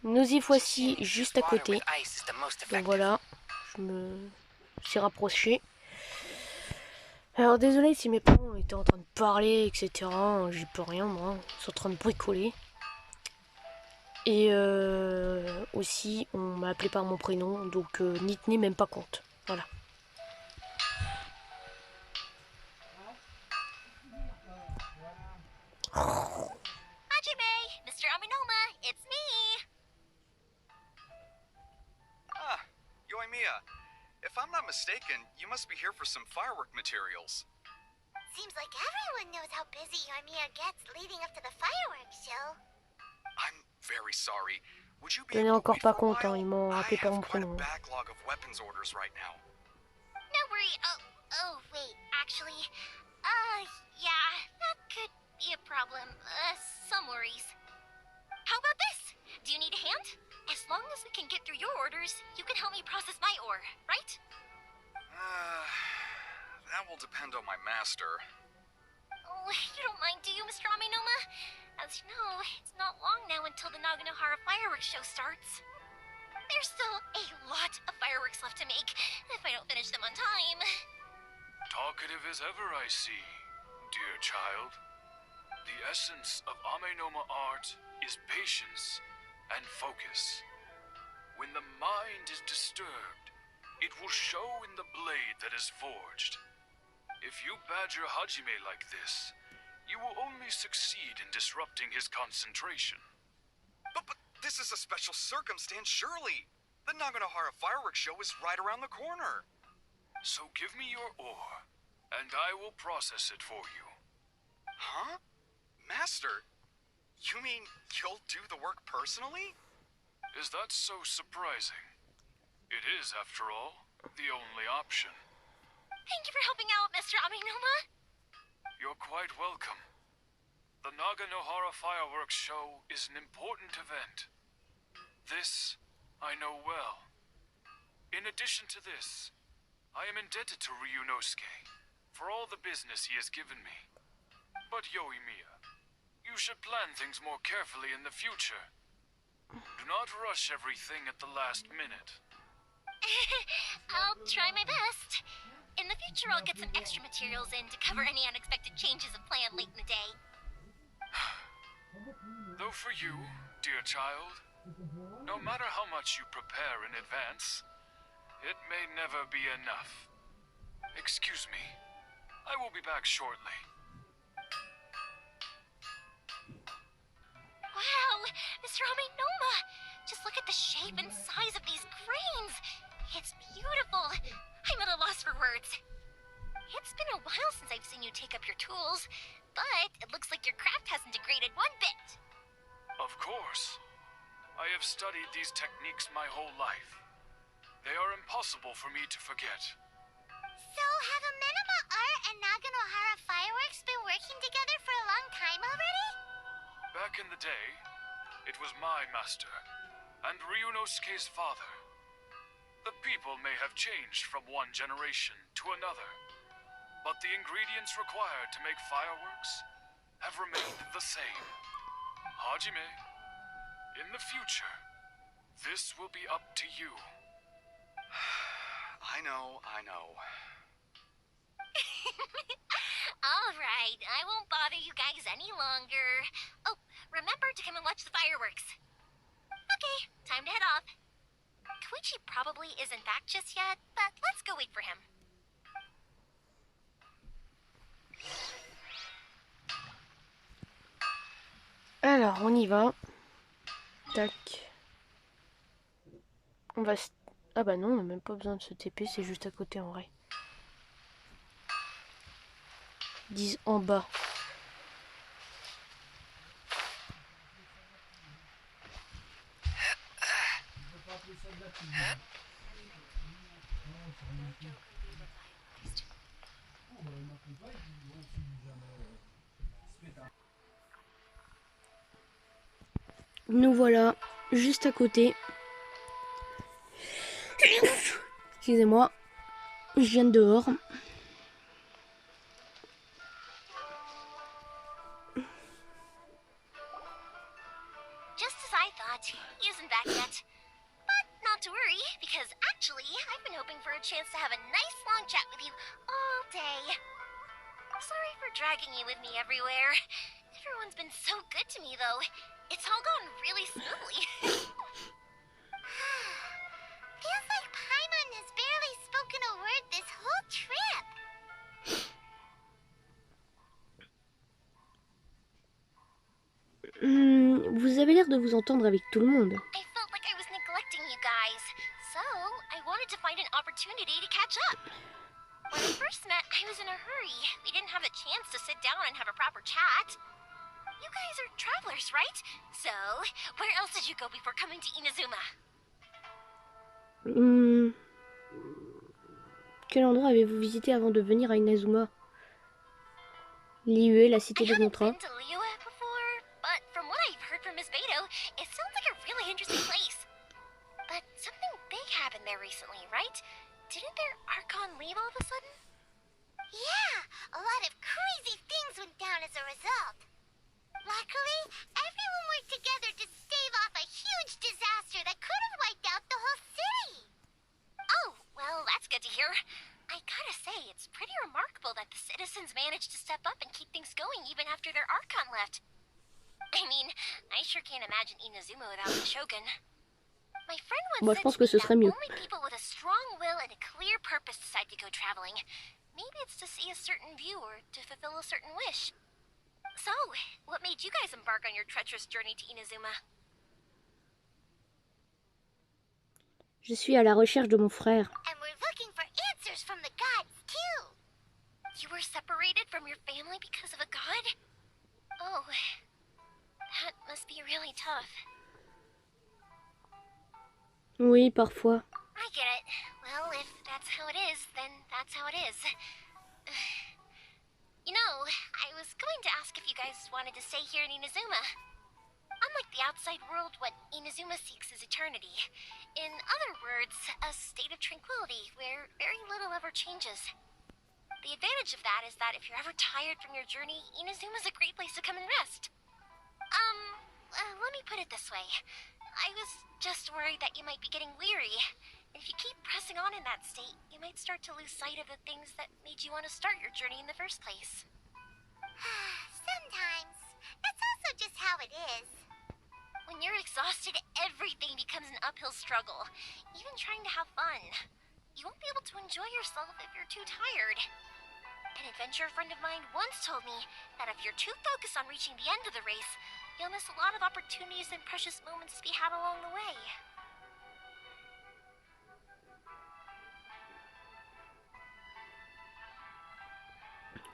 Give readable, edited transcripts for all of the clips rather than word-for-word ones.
Nous y voici juste à côté. Donc voilà, je me suis rapproché. Alors désolé si mes parents étaient en train de parler, etc. J'y peux rien moi, ils sont en train de bricoler. Et aussi on m'a appelé par mon prénom, donc n'y tenez même pas compte. Voilà. Mr. Aminoma, it's me! Ah, Yoimiya. If I'm not mistaken, you must be here for some firework materials. Seems like everyone knows how busy Yoimiya gets leading up to the fireworks show. I'm very sorry. Would you be Tenez able to encore wait pas for a compte, hein, ils m'ont while? I rappelé par have mon quite a prénom. backlog of weapons orders right now. No worry. Oh, wait, actually, yeah, that could be a problem. Some worries. How about this? Do you need a hand? As long as we can get through your orders, you can help me process my ore, right? That will depend on my master. Oh, you don't mind, do you, Mr. Aminoma? As you know, it's not long now until the Naganohara fireworks show starts. There's still a lot of fireworks left to make, if I don't finish them on time. Talkative as ever, I see, dear child. The essence of Amenoma art is patience and focus. When the mind is disturbed, it will show in the blade that is forged. If you badger Hajime like this, you will only succeed in disrupting his concentration. But this is a special circumstance, surely. The Naganohara fireworks show is right around the corner. So give me your ore, and I will process it for you. Huh? Master? You mean you'll do the work personally? Is that so surprising? It is, after all, the only option. Thank you for helping out, Mr. Aminoma. You're quite welcome. The Naganohara fireworks show is an important event. This I know well. In addition to this, I am indebted to Ryunosuke for all the business he has given me. But Yoimiya, you should plan things more carefully in the future. Do not rush everything at the last minute. I'll try my best. In the future, I'll get some extra materials in to cover any unexpected changes of plan late in the day. Though for you, dear child, no matter how much you prepare in advance, it may never be enough. Excuse me. I will be back shortly. Wow, Mr. Aminoma! Just look at the shape and size of these grains! It's beautiful! I'm at a loss for words. It's been a while since I've seen you take up your tools, but it looks like your craft hasn't degraded one bit. Of course. I have studied these techniques my whole life. They are impossible for me to forget. So, have Amenoma Art and Naganohara Fireworks been working together for a long time already? Back in the day, it was my master, and Ryunosuke's father. The people may have changed from one generation to another, but the ingredients required to make fireworks have remained the same. Hajime, in the future, this will be up to you. I know. All right, I won't bother you guys any longer. Oh, remember to come and watch the fireworks. Okay, time to head off. Koichi probably isn't back just yet, but let's go wait for him. Alors, on y va. Tac. On va... Ah bah non, on n'a même pas besoin de se TP, c'est juste à côté en vrai. Ils disent en bas. Nous voilà juste à côté. Excusez-moi, je viens de dehors. yet. He isn't back yet. But not to worry, because actually, I've been hoping for a chance to have a nice long chat with you all day. Sorry for dragging you with me everywhere. Everyone's been so good to me, though. It's all gone really smoothly. Feels like Paimon has barely spoken a word this whole trip. Vous avez l'air de vous entendre avec tout le monde. I felt like I was neglecting you guys, so I wanted to find an opportunity to catch up. When we first met, I was in a hurry. We didn't have a chance to sit down and have a proper chat. You guys are travelers, right? So, where else did you go before coming to Inazuma? Quel endroit avez-vous visité avant de venir à Inazuma? Liyue, la cité de contrat. I've been to Liyue before, but from what I've heard from Miss Beto, it sounds like a really interesting place. But something big happened there recently, right? Didn't their Archon leave all of a sudden? Yeah, a lot of crazy things went down as a result. Luckily, everyone worked together to stave off a huge disaster that could have wiped out the whole city. Oh, well, that's good to hear. I gotta say, it's pretty remarkable that the citizens managed to step up and keep things going even after their Archon left. I mean, I sure can't imagine Inazuma without the Shogun. My friend once Je pense said que ce to serait me mieux. that only people with a strong will and a clear purpose decide to go traveling. Maybe it's to see a certain view or to fulfill a certain wish. So, what made you guys embark on your treacherous journey to Inazuma? Je suis à la recherche de mon frère. And we're looking for answers from the gods, too. You were separated from your family because of a god? Oh, that must be really tough. Oui, parfois. I get it. Well, if that's how it is, then that's how it is. You know, I was going to ask if you guys wanted to stay here in Inazuma. Unlike the outside world, what Inazuma seeks is eternity. In other words, a state of tranquility where very little ever changes. The advantage of that is that if you're ever tired from your journey, Inazuma's a great place to come and rest. Let me put it this way. I was just worried that you might be getting weary. If you keep pressing on in that state, you might start to lose sight of the things that made you want to start your journey in the first place. Sometimes. That's also just how it is. When you're exhausted, everything becomes an uphill struggle. Even trying to have fun. You won't be able to enjoy yourself if you're too tired. An adventurer friend of mine once told me that if you're too focused on reaching the end of the race, you'll miss a lot of opportunities and precious moments to be had along the way.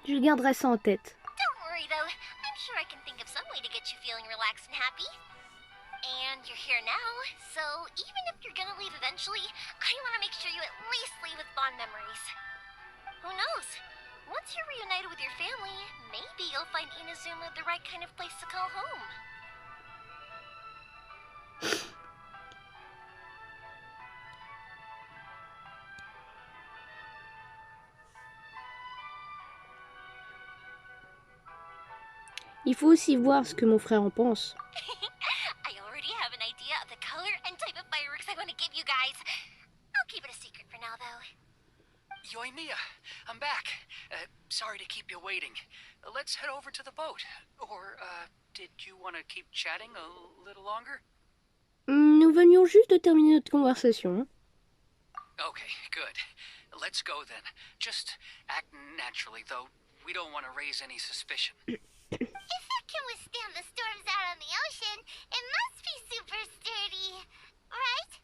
Je garderai ça en tête. Don't worry though, I'm sure I can think of some way to get you feeling relaxed and happy. And you're here now, so even if you're gonna leave eventually, I want to make sure you at least leave with fond memories. Who knows? Once you're reunited with your family, maybe you'll find Inazuma the right kind of place to call home. Il faut aussi voir ce que mon frère en pense. I already have an idea of the color and type of fireworks I want to give you guys. I'll keep it a secret for now, though. Yoimiya, I'm back. Sorry to keep you waiting. Let's head over to the boat. Or, did you want to keep chatting a little longer? Nous venions juste de terminer notre conversation. Okay, good. Let's go then. Just act naturally, though. We don't want to raise any suspicion. If it can withstand the storms out on the ocean, it must be super sturdy, right?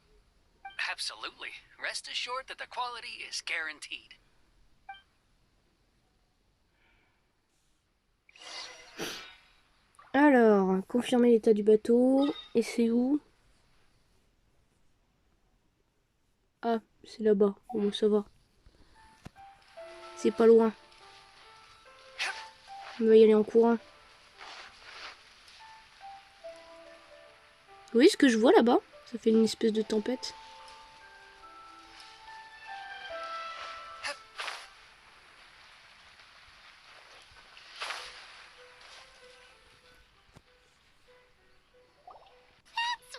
Absolutely. Rest assured that the quality is guaranteed. Alors, confirmer l'état du bateau. Et c'est où? Ah, c'est là-bas. Bon, ça va. C'est pas loin. On va y aller en courant. Vous voyez ce que je vois là-bas? Ça fait une espèce de tempête. That's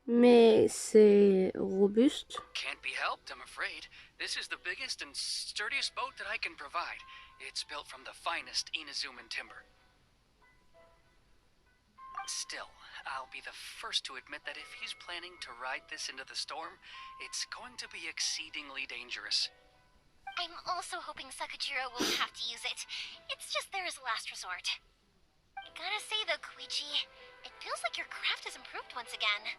Mais c'est robuste. Can't be helped, I'm afraid. This is the biggest and sturdiest boat that I can provide. It's built from the finest Inazuman timber. Still, I'll be the first to admit that if he's planning to ride this into the storm, it's going to be exceedingly dangerous. I'm also hoping Sakajiro won't have to use it. It's just there as a last resort. I gotta say though, Koichi, it feels like your craft has improved once again.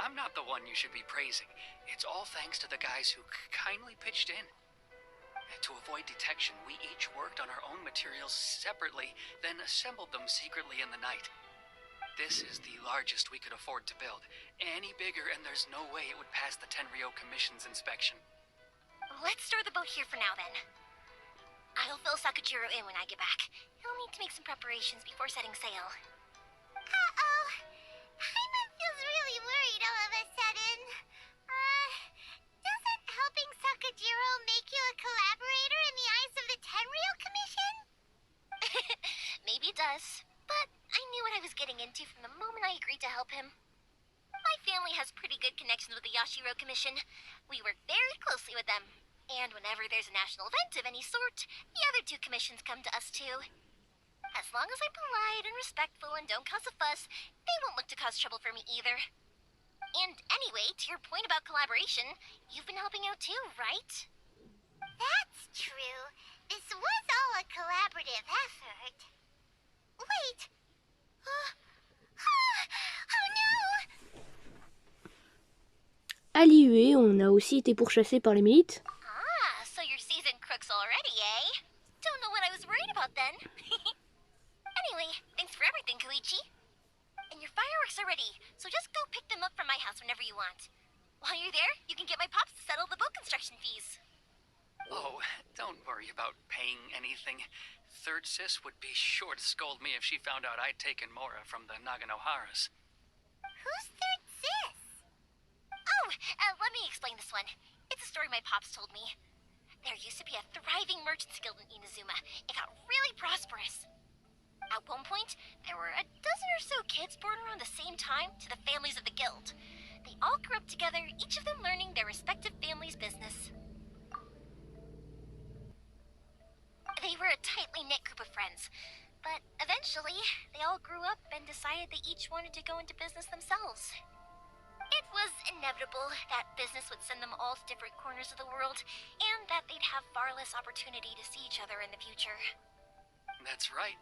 I'm not the one you should be praising. It's all thanks to the guys who kindly pitched in. To avoid detection, we each worked on our own materials separately, then assembled them secretly in the night. This is the largest we could afford to build. Any bigger and there's no way it would pass the Tenryou Commission's inspection. Let's store the boat here for now then. I'll fill Sakajiro in when I get back. He'll need to make some preparations before setting sail. Uh-oh. Paimon feels really worried all of a sudden. Doesn't helping Sakajiro make you a collaborator in the eyes of the Tenryou Commission? Maybe it does, but I knew what I was getting into from the moment I agreed to help him. My family has pretty good connections with the Yashiro Commission. We work very closely with them. And whenever there's a national event of any sort, the other two commissions come to us too. As long as I'm polite and respectful and don't cause a fuss, they won't look to cause trouble for me either. And anyway, to your point about collaboration, you've been helping out too, right? That's true. This was all a collaborative effort. Wait! Oh no! À l'IUE, on a aussi été pourchassés par les milites. Ah, so you're seasoned crooks already, eh? Don't know what I was worried about then. Anyway, thanks for everything, Koichi. And your fireworks are ready, so just go pick them up from my house whenever you want. While you're there, you can get my pops to settle the boat construction fees. Oh, don't worry about paying anything. Third Sis would be sure to scold me if she found out I'd taken Mora from the Naganoharas. Who's Third Sis? Oh, let me explain this one. It's a story my pops told me. There used to be a thriving merchants guild in Inazuma. It got really prosperous. At one point, there were a dozen or so kids born around the same time to the families of the guild. They all grew up together, each of them learning their respective family's business. They were a tightly knit group of friends, but eventually, they all grew up and decided they each wanted to go into business themselves. It was inevitable that business would send them all to different corners of the world, and that they'd have far less opportunity to see each other in the future. That's right.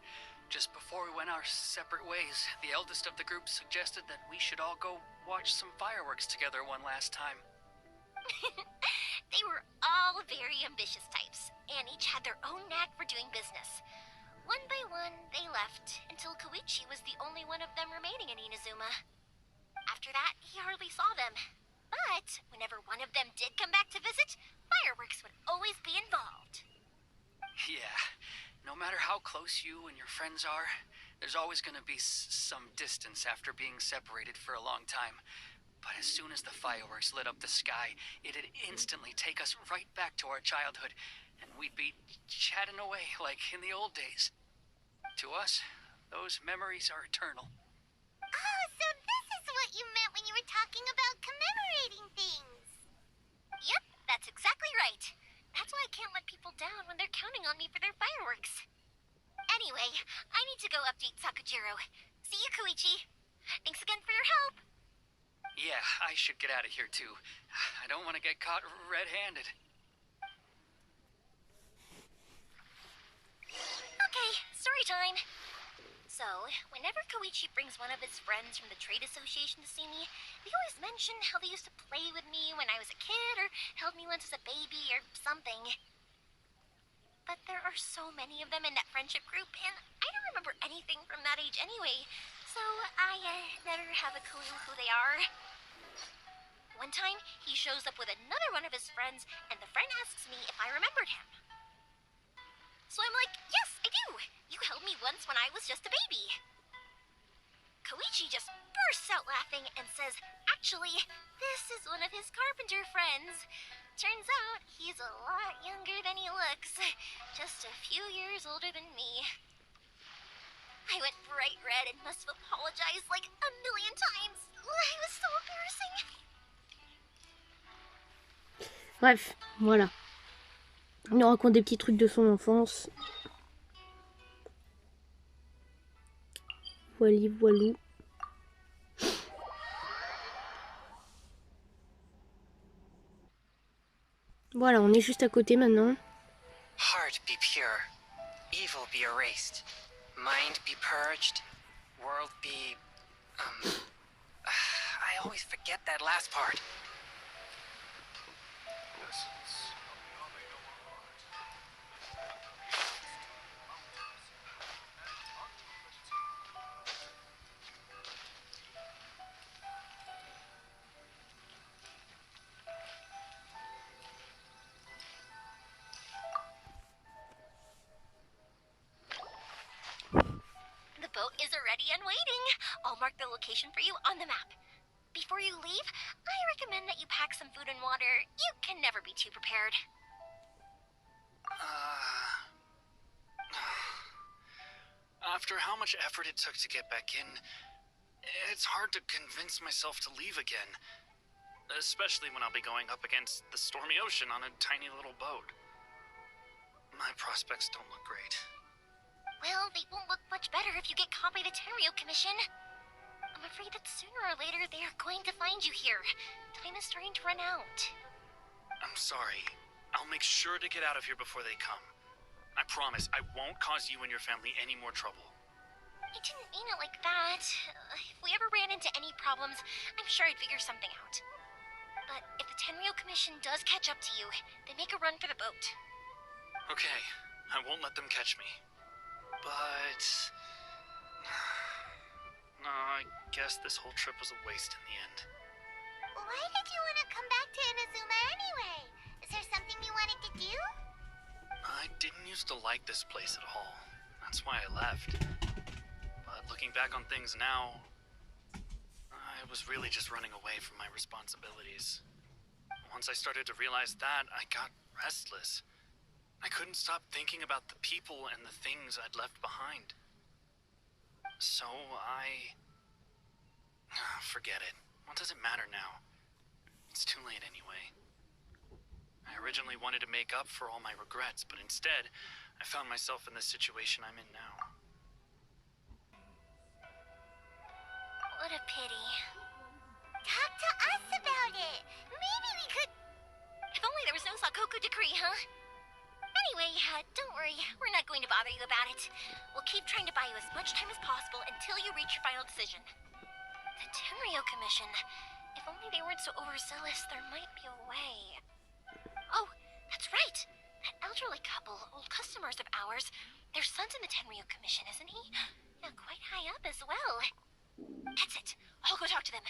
Just before we went our separate ways, the eldest of the group suggested that we should all go watch some fireworks together one last time. They were all very ambitious types, and each had their own knack for doing business. One by one, they left, until Koichi was the only one of them remaining in Inazuma. After that, he hardly saw them. But whenever one of them did come back to visit, fireworks would always be involved. Yeah, no matter how close you and your friends are, there's always going to be some distance after being separated for a long time. But as soon as the fireworks lit up the sky, it'd instantly take us right back to our childhood, and we'd be chatting away like in the old days. To us, those memories are eternal. Oh, so this is what you meant when you were talking about commemorating things. Yep, that's exactly right. That's why I can't let people down when they're counting on me for their fireworks. Anyway, I need to go update Sakajiro. See you, Koichi. Thanks again for your help. Yeah, I should get out of here too. I don't want to get caught red-handed. Okay, story time. So, whenever Koichi brings one of his friends from the trade association to see me, they always mention how they used to play with me when I was a kid, or held me once as a baby, or something. But there are so many of them in that friendship group, and I don't remember anything from that age anyway, so I never have a clue who they are. One time, he shows up with another one of his friends, and the friend asks me if I remembered him. So I'm like, yes, I do. You held me once when I was just a baby. Koichi just bursts out laughing and says, actually, this is one of his carpenter friends. Turns out, he's a lot younger than he looks. Just a few years older than me. I went bright red and must have apologized like a million times. It was so embarrassing. Bref, voilà. Il nous raconte des petits trucs de son enfance. Voili, voilou. Voilà, on est juste à côté maintenant. Heart be pure, evil be erased, mind be purged, world be... I always forget that last part. The boat is ready and waiting. I'll mark the location for you on the map. Before you leave, I recommend that you pack some food and water. You can never be too prepared. After how much effort it took to get back in, it's hard to convince myself to leave again. Especially when I'll be going up against the stormy ocean on a tiny little boat. My prospects don't look great. Well, they won't look much better if you get caught by the Tenryou Commission. I'm afraid that sooner or later they are going to find you here. Time is starting to run out. I'm sorry. I'll make sure to get out of here before they come. I promise I won't cause you and your family any more trouble. I didn't mean it like that. If we ever ran into any problems, I'm sure I'd figure something out. But if the Tenryou Commission does catch up to you, they make a run for the boat. Okay, I won't let them catch me. But... no, I guess this whole trip was a waste in the end. Why did you want to come back to Inazuma anyway? Is there something you wanted to do? I didn't used to like this place at all. That's why I left. But looking back on things now, I was really just running away from my responsibilities. Once I started to realize that, I got restless. I couldn't stop thinking about the people and the things I'd left behind. So forget it. What does it matter now? It's too late anyway. I originally wanted to make up for all my regrets, but instead, I found myself in the situation I'm in now. What a pity. Talk to us about it. Maybe we could... If only there was no Sakoku decree, huh? Anyway, don't worry. We're not going to bother you about it. We'll keep trying to buy you as much time as possible until you reach your final decision. The Tenryou Commission. If only they weren't so overzealous, there might be a way. Oh, that's right. That elderly couple, old customers of ours, their son's in the Tenryou Commission, isn't he? Yeah, quite high up as well. That's it. I'll go talk to them.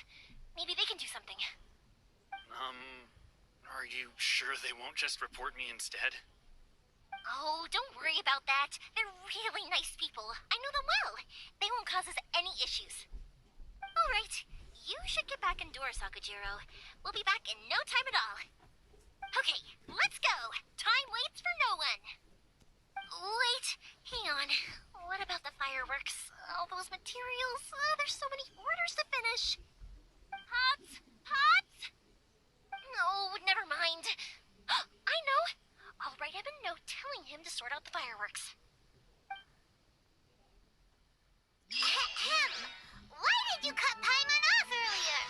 Maybe they can do something. Are you sure they won't just report me instead? Oh, don't worry about that. They're really nice people. I know them well. They won't cause us any issues. All right. You should get back indoors, Sakujiro. We'll be back in no time at all. Okay, let's go. Time waits for no one. Wait, hang on. What about the fireworks? All those materials? There's so many orders to finish. Pots! Pots! No, never mind. I know. I'll write him a note telling him to sort out the fireworks. Why did you cut Paimon off earlier?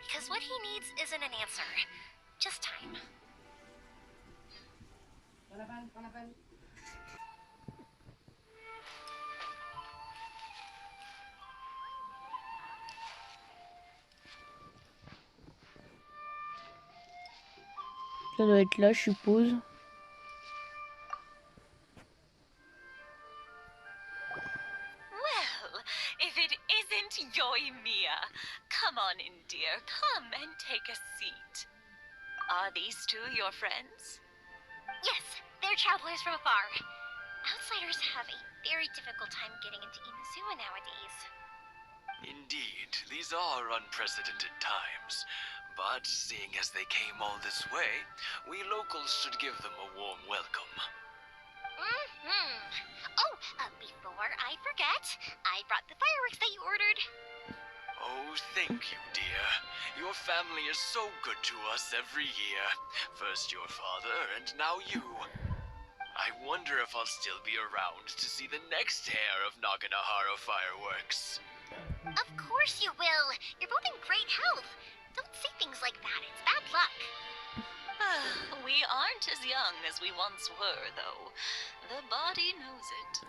Because what he needs isn't an answer. Just time. Ça doit être là, je suppose. Well, if it isn't Yoimiya. Come on in, dear. Come and take a seat. Are these two your friends? Yes, they're travelers from afar. Outsiders have a very difficult time getting into Inazuma nowadays. Indeed, these are unprecedented times. But seeing as they came all this way, we locals should give them a warm welcome. Oh, before I forget, I brought the fireworks that you ordered. Oh, thank you, dear. Your family is so good to us every year. First your father, and now you. I wonder if I'll still be around to see the next hair of Naganohara fireworks. Of course you will. You're both in great health. Don't say things like that. It's bad luck. We aren't as young as we once were, though. The body knows it.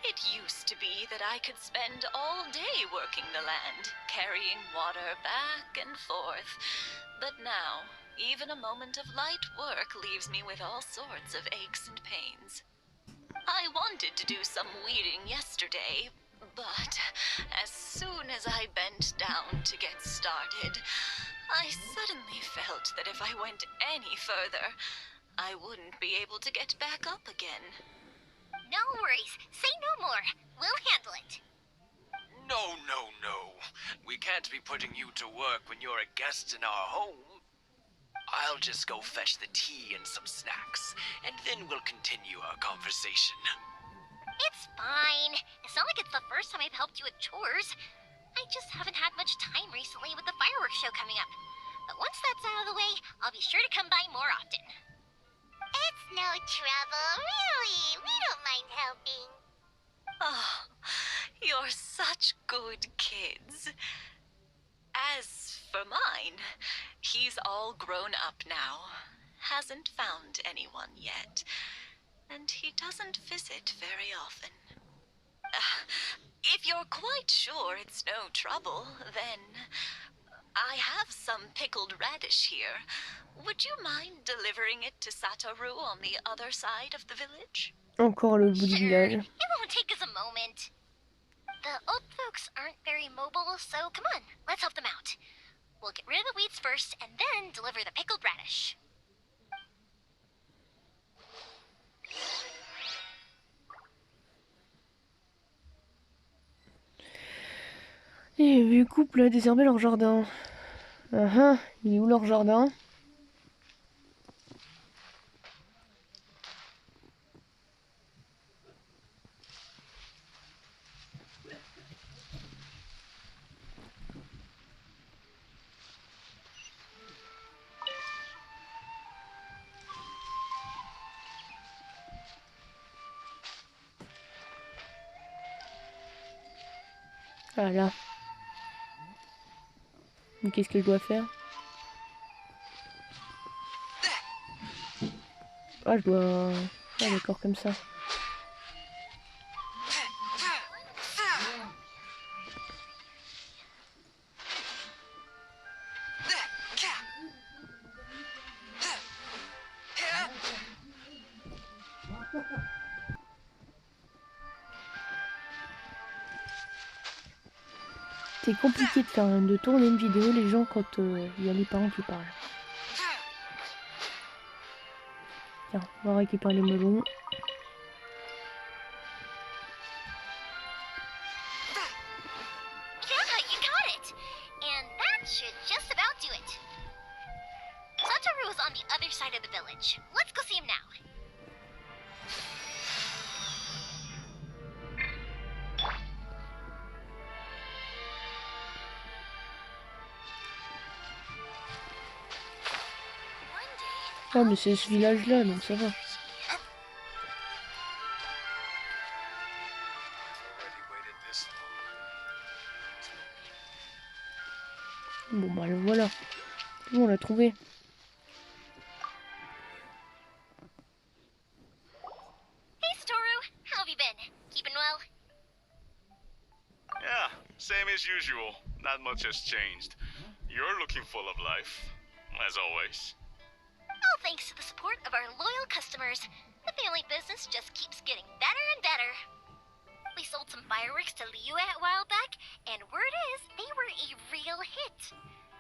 It used to be that I could spend all day working the land, carrying water back and forth. But now, even a moment of light work leaves me with all sorts of aches and pains. I wanted to do some weeding yesterday, but as soon as I bent down to get started, I suddenly felt that if I went any further, I wouldn't be able to get back up again. No worries. Say no more. We'll handle it. No, no, no. We can't be putting you to work when you're a guest in our home. I'll just go fetch the tea and some snacks, and then we'll continue our conversation. It's fine. It's not like it's the first time I've helped you with chores. I just haven't had much time recently with the fireworks show coming up. But once that's out of the way, I'll be sure to come by more often. It's no trouble, really. We don't mind helping. Oh, you're such good kids. As for mine, he's all grown up now. Hasn't found anyone yet. And he doesn't visit very often. If you're quite sure it's no trouble, then I have some pickled radish here. Would you mind delivering it to Satoru on the other side of the village? Encore le bout du Sure. village. It won't take us a moment. The old folks aren't very mobile, so come on, let's help them out. We'll get rid of the weeds first, and then deliver the pickled radish. Les vieux couples désherber leur jardin. Il est où leur jardin? Ah là. Mais qu'est-ce que je dois faire? Ah, je dois... Ah, d'accord, comme ça. C'est compliqué de tourner une vidéo, les gens, quand il y a les parents qui parlent. Tiens, on va récupérer les melons. Yeah, you got it! And that should just about do it. Satoru is on the other side of the village. Let's go see him now. Ah, mais c'est ce village-là, donc ça va. Bon, bah le voilà. Bon, on l'a trouvé. Hey, Satoru. How have you been? Keeping well? Yeah, same as usual. Not much has changed. You're looking full of life, as always. All thanks to the support of our loyal customers. The family business just keeps getting better and better. We sold some fireworks to Liu a while back, and word is they were a real hit.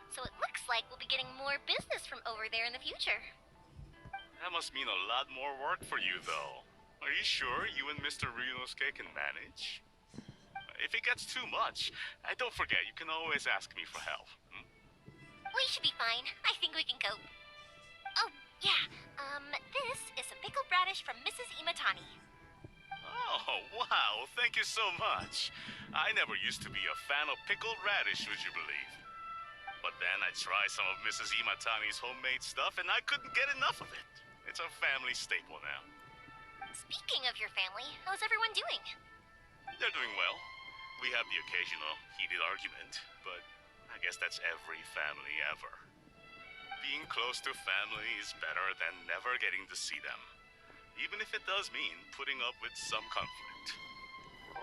So it looks like we'll be getting more business from over there in the future. That must mean a lot more work for you, though. Are you sure you and Mr. Ryunosuke can manage? If it gets too much, don't forget, you can always ask me for help. We should be fine. I think we can cope. Oh, yeah. This is some pickled radish from from Mrs. Imatani. Oh, wow, thank you so much. I never used to be a fan of pickled radish, would you believe? But then I tried some of Mrs. Imatani's homemade stuff and I couldn't get enough of it. It's a family staple now. Speaking of your family, how's everyone doing? They're doing well. We have the occasional heated argument, but I guess that's every family ever. Being close to family is better than never getting to see them, even if it does mean putting up with some conflict.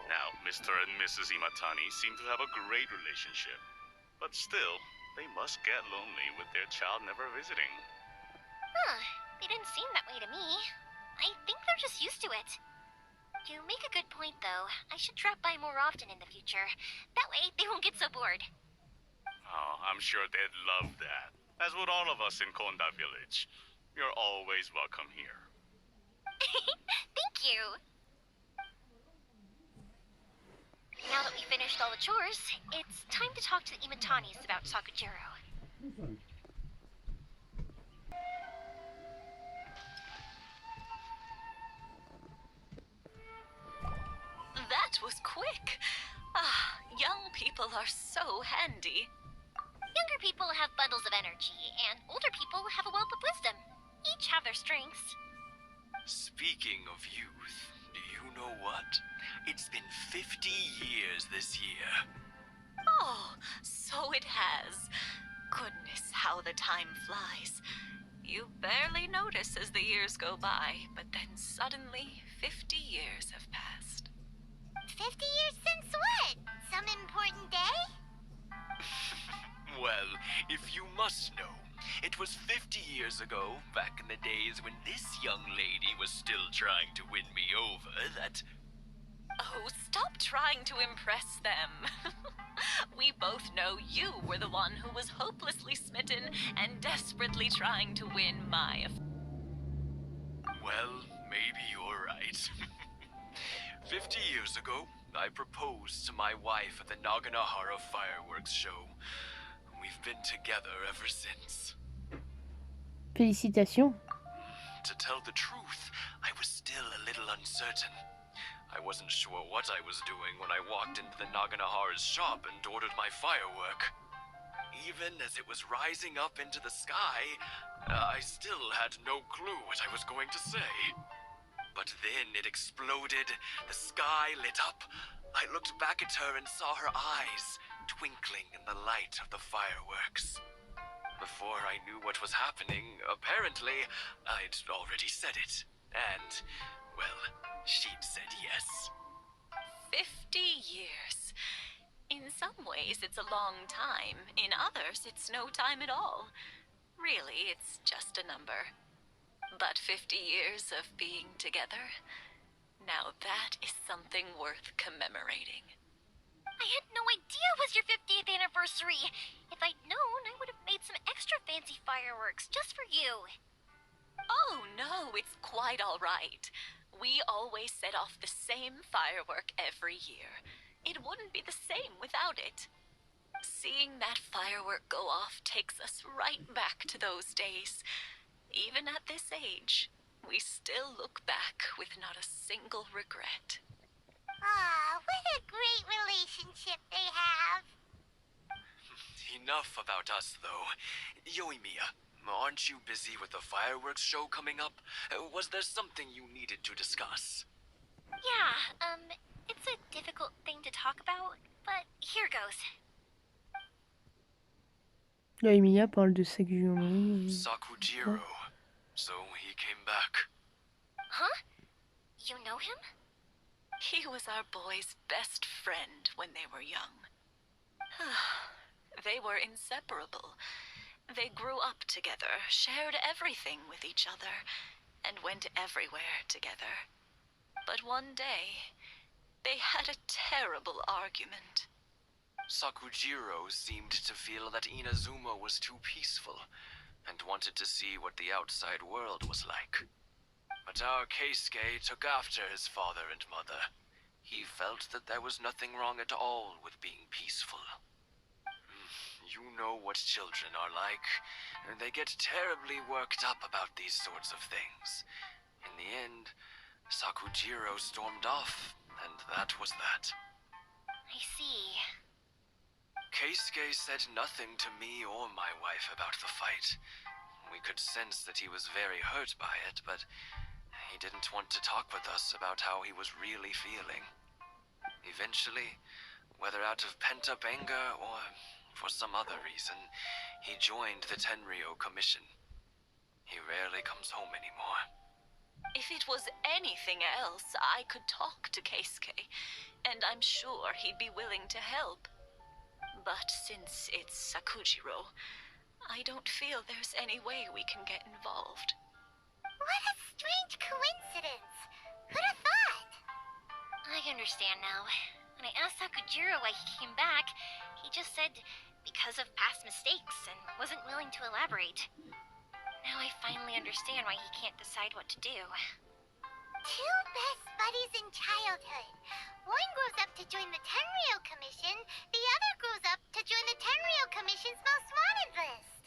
Now, Mr. and Mrs. Imatani seem to have a great relationship, but still, they must get lonely with their child never visiting. Huh, they didn't seem that way to me. I think they're just used to it. You make a good point, though. I should drop by more often in the future. That way, they won't get so bored. Oh, I'm sure they'd love that. As would all of us in Konda Village. You're always welcome here. Thank you. Now that we finished all the chores, it's time to talk to the Imatanis about Sakujiro. That was quick. Ah, young people are so handy. Younger people have bundles of energy, and older people have a wealth of wisdom. Each have their strengths. Speaking of youth, do you know what? It's been 50 years this year. Oh, so it has. Goodness, how the time flies. You barely notice as the years go by, but then suddenly 50 years have passed. 50 years since what? Some important day? Well, if you must know, it was 50 years ago, back in the days when this young lady was still trying to win me over, that... Oh, stop trying to impress them. We both know you were the one who was hopelessly smitten and desperately trying to win my... Well, maybe you're right. 50 years ago, I proposed to my wife at the Naganohara fireworks show. We've been together ever since. Félicitations. To tell the truth, I was still a little uncertain. I wasn't sure what I was doing when I walked into the Naganohara's shop and ordered my firework. Even as it was rising up into the sky, I still had no clue what I was going to say. But then it exploded, the sky lit up. I looked back at her and saw her eyes twinkling in the light of the fireworks. Before I knew what was happening, apparently, I'd already said it. And, well, she'd said yes. 50 years. In some ways, it's a long time. In others, it's no time at all. Really, it's just a number. But 50 years of being together, now that is something worth commemorating. I had no idea it was your 50th anniversary. If I'd known, I would have made some extra fancy fireworks just for you. Oh, no, it's quite all right. We always set off the same firework every year. It wouldn't be the same without it. Seeing that firework go off takes us right back to those days. Even at this age, we still look back with not a single regret. Ah, what a great relationship they have. Enough about us, though. Yoimiya, aren't you busy with the fireworks show coming up? Was there something you needed to discuss? Yeah, it's a difficult thing to talk about, but here goes. Yoimiya parle de Sakujiro. Sakujiro. So he came back. Huh? You know him? He was our boys' best friend when they were young. They were inseparable. They grew up together, shared everything with each other, and went everywhere together. But one day, they had a terrible argument. Sakujiro seemed to feel that Inazuma was too peaceful, and wanted to see what the outside world was like. But our Keisuke took after his father and mother. He felt that there was nothing wrong at all with being peaceful. You know what children are like. They get terribly worked up about these sorts of things. In the end, Sakujiro stormed off, and that was that. I see. Keisuke said nothing to me or my wife about the fight. We could sense that he was very hurt by it, but he didn't want to talk with us about how he was really feeling. Eventually, whether out of pent-up anger or for some other reason, he joined the Tenryo Commission. He rarely comes home anymore. If it was anything else, I could talk to Keisuke, and I'm sure he'd be willing to help. But since it's Sakujiro, I don't feel there's any way we can get involved. What a strange coincidence! Who'd have thought? I understand now. When I asked Sakujiro why he came back, he just said because of past mistakes and wasn't willing to elaborate. Now I finally understand why he can't decide what to do. Two best buddies in childhood. One grows up to join the Tenryo Commission, the other grows up to join the Tenryo Commission's most wanted list.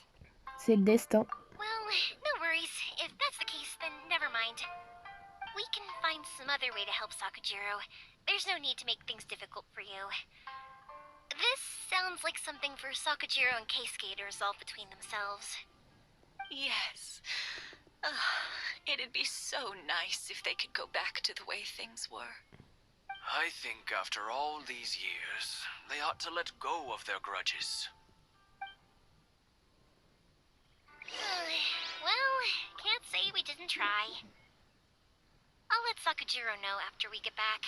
C'est le destin. Well, no worries. If that's the case, then never mind. We can find some other way to help Sakujiro. There's no need to make things difficult for you. This sounds like something for Sakujiro and Keisuke to resolve between themselves. Yes. It'd be so nice if they could go back to the way things were. I think after all these years, they ought to let go of their grudges. Well, can't say we didn't try. I'll let Sakujiro know after we get back.